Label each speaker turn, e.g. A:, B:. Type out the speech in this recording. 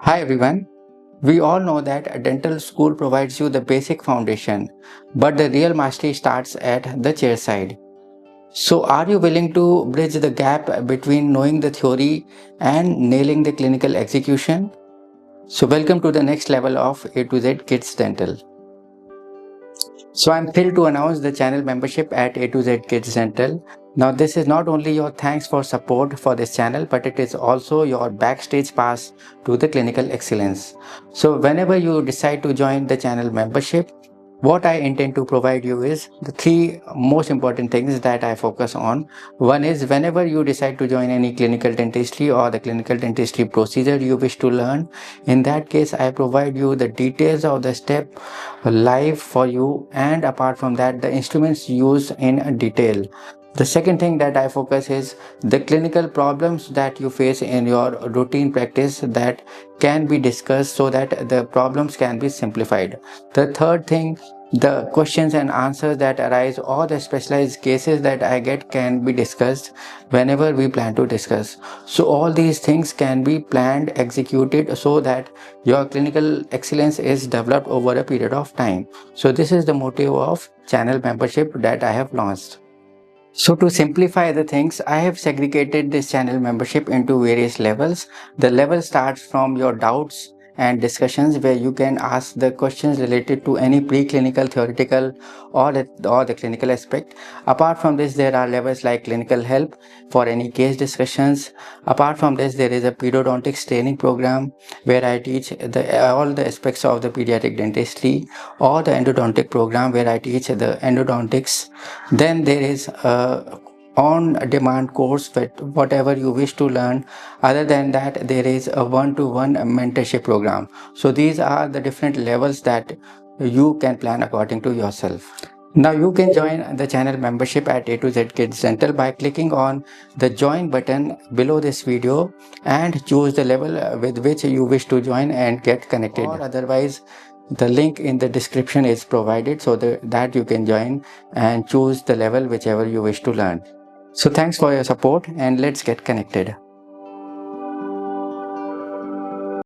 A: Hi everyone. We all know that a dental school provides you the basic foundation, but the real mastery starts at the chair side. So, are you willing to bridge the gap between knowing the theory and nailing the clinical execution? So, welcome to the next level of A to Z Kids Dental. So I'm thrilled to announce the channel membership at A to Z Kids Dental. Now this is not only your thanks for support for this channel, but it is also your backstage pass to the clinical excellence. So whenever you decide to join the channel membership, what I intend to provide you is the three most important things that I focus on. One is whenever you decide to join any clinical dentistry or the clinical dentistry procedure you wish to learn, in that case I provide you the details of the step live for you, and apart from that the instruments used in detail. The second thing that I focus is the clinical problems that you face in your routine practice that can be discussed so that the problems can be simplified. The third thing, the questions and answers that arise or the specialized cases that I get can be discussed whenever we plan to discuss. So all these things can be planned, executed so that your clinical excellence is developed over a period of time. So this is the motive of channel membership that I have launched. So to simplify the things, I have segregated this channel membership into various levels. The level starts from your doubts and discussions where you can ask the questions related to any preclinical, theoretical or the clinical aspect. Apart from this, there are levels like clinical help for any case discussions. Apart from this, there is a Pediatrics training program where I teach all the aspects of the pediatric dentistry, or the endodontic program where I teach the endodontics. Then there is a on-demand course with whatever you wish to learn. Other than that, there is a one-to-one mentorship program. So these are the different levels that you can plan according to yourself. Now you can join the channel membership at A to Z Kids Dental by clicking on the join button below this video and choose the level with which you wish to join and get connected. Or otherwise, the link in the description is provided so that you can join and choose the level whichever you wish to learn. So thanks for your support and let's get connected.